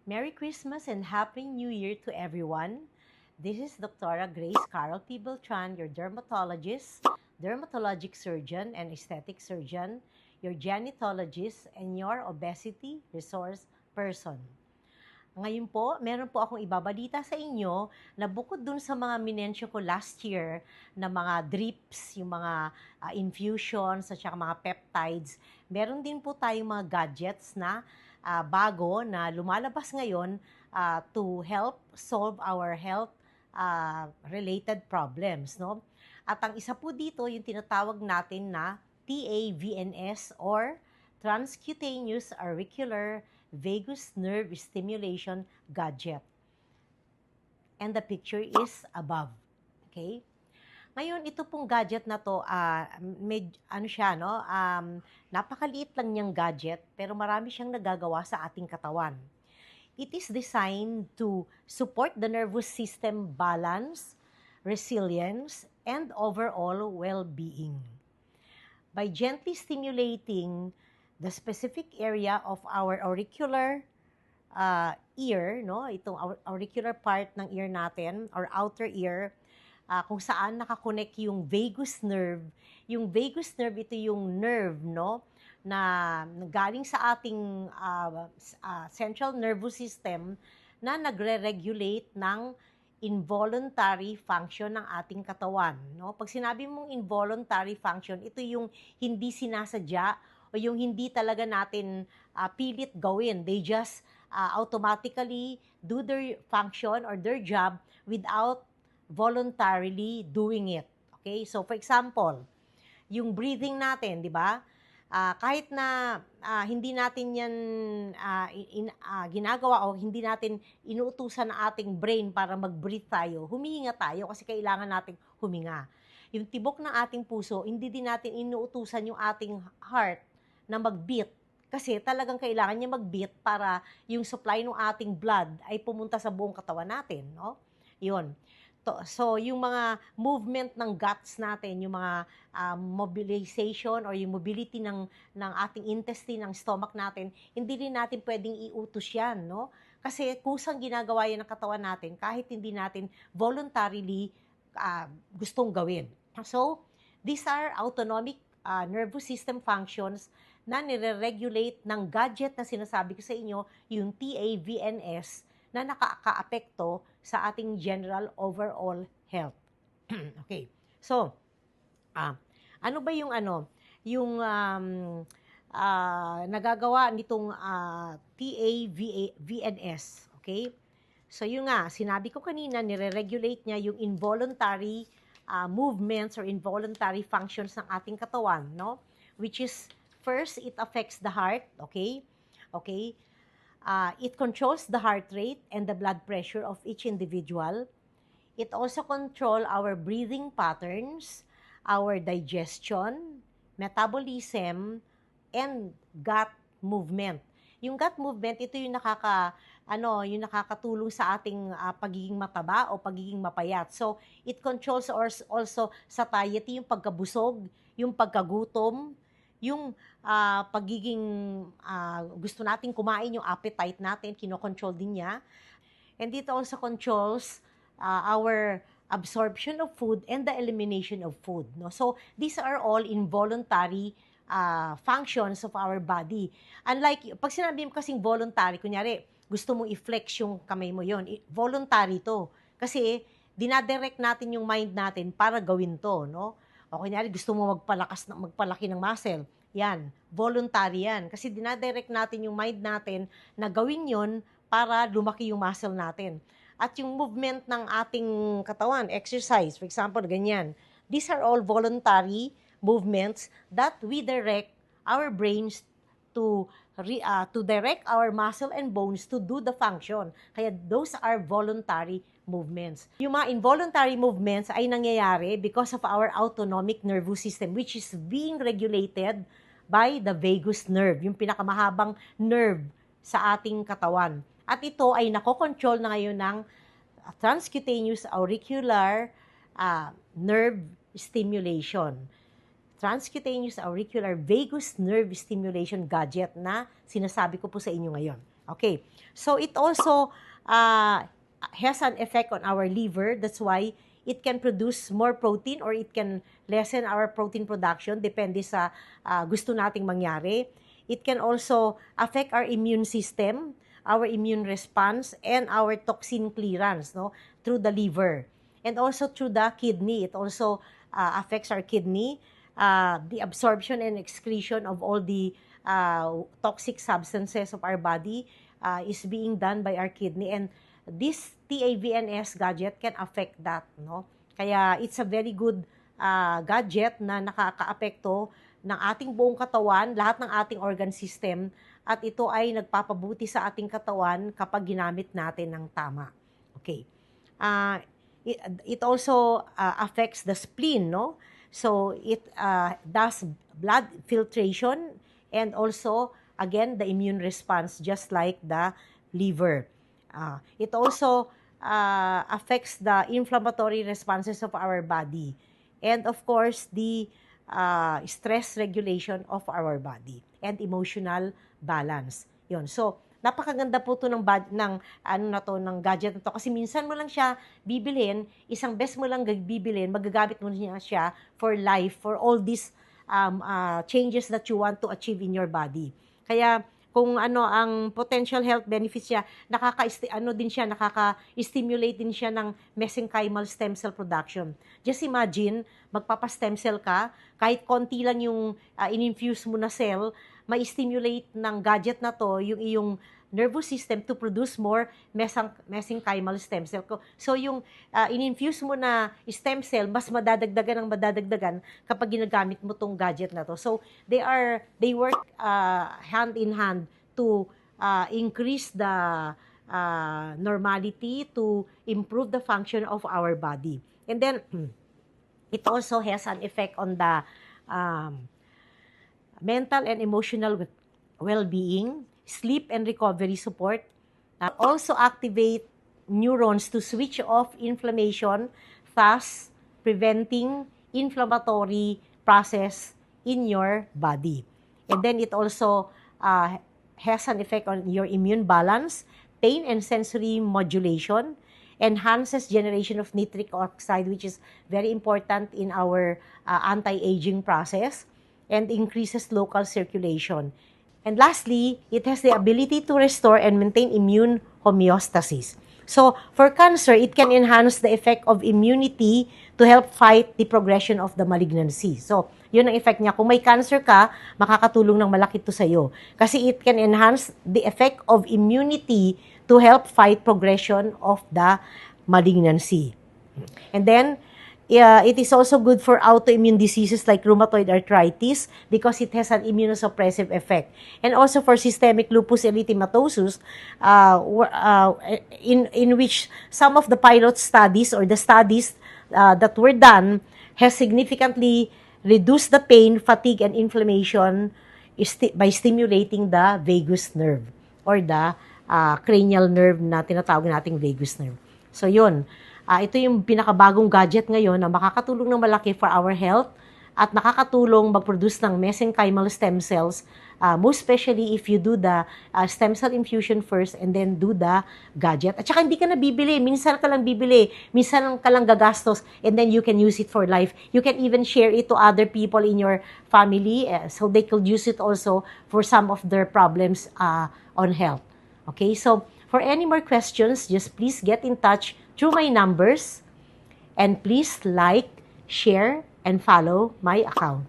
Merry Christmas and Happy New Year to everyone. This is Dr. Grace Carol P. Beltran, your dermatologist, dermatologic surgeon, and aesthetic surgeon, your genetologist, and your obesity resource person. Ngayon po, meron po akong ibabalita sa inyo na bukod dun sa mga minensyo ko last year na mga drips, yung mga infusions at saka mga peptides, meron din po tayong mga gadgets na bago na lumalabas ngayon to help solve our health related problems, no? At ang isa po dito, yung tinatawag natin na TAVNS or Transcutaneous Auricular Vagus Nerve Stimulation Gadget. And the picture is above. Okay? Ngayon, ito pong gadget na to, napakaliit lang niyang gadget, pero marami siyang nagagawa sa ating katawan. It is designed to support the nervous system balance, resilience, and overall well-being. By gently stimulating the specific area of our auricular ear, no? Itong auricular part ng ear natin, or outer ear, kung saan nakakonect yung vagus nerve. Yung vagus nerve, ito yung nerve, no? Na galing sa ating central nervous system na nagre-regulate ng involuntary function ng ating katawan, no? Pag sinabi mong involuntary function, ito yung hindi sinasadya o yung hindi talaga natin pilit gawin. They just automatically do their function or their job without voluntarily doing it. Okay? So, for example, yung breathing natin, di ba? Kahit na hindi natin yan ginagawa o hindi natin inuutusan ang ating brain para mag-breathe tayo, humihinga tayo kasi kailangan nating huminga. Yung tibok ng ating puso, hindi din natin inuutusan yung ating heart na mag-beat. Kasi talagang kailangan niya mag-beat para yung supply ng ating blood ay pumunta sa buong katawan natin, no? Yun. So, yung mga movement ng guts natin, yung mga mobilization or yung mobility ng ating intestine, ng stomach natin, hindi rin natin pwedeng iutos yan, no? Kasi kusang ginagawa yan ng katawan natin kahit hindi natin voluntarily gustong gawin. So, these are autonomic nervous system functions na nire-regulate ng gadget na sinasabi ko sa inyo, yung TAVNS, na nakaka-apekto sa ating general overall health. Okay. So, ano ba yung nagagawa nitong TAVNS? Okay? So, yun nga, sinabi ko kanina, nire-regulate niya yung involuntary movements or involuntary functions ng ating katawan, no? Which is, first, it affects the heart, okay? Okay? It controls the heart rate and the blood pressure of each individual. It also controls our breathing patterns, our digestion, metabolism, and gut movement. Yung gut movement, ito yung nakakatulong sa ating pagiging mataba o pagiging mapayat. So, it controls also satiety, yung pagkabusog, yung pagkagutom, yung pagiging gusto nating kumain, yung appetite natin, kinokontrol din niya. And it also controls our absorption of food and the elimination of food. No? So, these are all involuntary functions of our body. Unlike, pag sinabi mo kasing voluntary, kunyari, gusto mong i-flex yung kamay mo yon, voluntary to. Kasi, dinadirect natin yung mind natin para gawin to, no? O kunyari, gusto mo magpalaki ng muscle, yan, voluntary yan. Kasi dinadirect natin yung mind natin na gawin yon para lumaki yung muscle natin. At yung movement ng ating katawan, exercise, for example, ganyan. These are all voluntary movements that we direct our brains to direct our muscle and bones to do the function. Kaya those are voluntary movements. Yung mga involuntary movements ay nangyayari because of our autonomic nervous system, which is being regulated by the vagus nerve, yung pinakamahabang nerve sa ating katawan. At ito ay nakokontrol na ngayon ng transcutaneous auricular nerve stimulation. Transcutaneous auricular vagus nerve stimulation gadget na sinasabi ko po sa inyo ngayon. Okay. So it also has an effect on our liver. That's why it can produce more protein or it can lessen our protein production depende sa gusto nating mangyari. It can also affect our immune system, our immune response, and our toxin clearance, no, through the liver. And also through the kidney. It also affects our kidney, the absorption and excretion of all the toxic substances of our body is being done by our kidney. And this TAVNS gadget can affect that, no? Kaya it's a very good gadget na nakakaapekto ng ating buong katawan, lahat ng ating organ system, at ito ay nagpapabuti sa ating katawan kapag ginamit natin ng tama. Okay. It also affects the spleen, no? So it does blood filtration and also, again, the immune response, just like the liver. It also affects the inflammatory responses of our body. And of course, the stress regulation of our body and emotional balance. Yun. So, napakaganda po to ng ng gadget na to kasi minsan mo lang siya bibilhin, isang beses mo lang bibilhin, magagamit mo niya siya for life, for all these changes that you want to achieve in your body. Kaya kung ang potential health benefits niya, nakaka-stimulate din siya ng mesenchymal stem cell production. Just imagine, magpapa-stem cell ka, kahit konti lang yung in-infuse mo na cell, ma-stimulate ng gadget na to yung iyong nervous system to produce more mesenchymal stem cell. So yung in-infuse mo na stem cell, mas madadagdagan kapag ginagamit mo tong gadget na to. So they work hand in hand to increase the normality, to improve the function of our body. And then it also has an effect on the mental and emotional well-being, sleep and recovery support, also activate neurons to switch off inflammation, thus preventing inflammatory process in your body. And then it also has an effect on your immune balance, pain and sensory modulation, enhances generation of nitric oxide, which is very important in our anti-aging process, and increases local circulation. And lastly, it has the ability to restore and maintain immune homeostasis. So, for cancer, it can enhance the effect of immunity to help fight the progression of the malignancy. So, yun ang effect niya. Kung may cancer ka, makakatulong ng malaki ito sa'yo. Kasi it can enhance the effect of immunity to help fight progression of the malignancy. And then, it is also good for autoimmune diseases like rheumatoid arthritis because it has an immunosuppressive effect. And also for systemic lupus erythematosus, in which some of the pilot studies or the studies that were done has significantly reduced the pain, fatigue, and inflammation by stimulating the vagus nerve or the cranial nerve na tinatawag nating vagus nerve. So yun. Ito yung pinakabagong gadget ngayon na makakatulong ng malaki for our health at nakakatulong mag-produce ng mesenchymal stem cells, most especially if you do the stem cell infusion first and then do the gadget. At saka hindi ka na bibili, minsan ka lang bibili, minsan ka lang gagastos, and then you can use it for life. You can even share it to other people in your family so they could use it also for some of their problems on health. Okay, so for any more questions, just please get in touch through my numbers, and please like, share, and follow my account.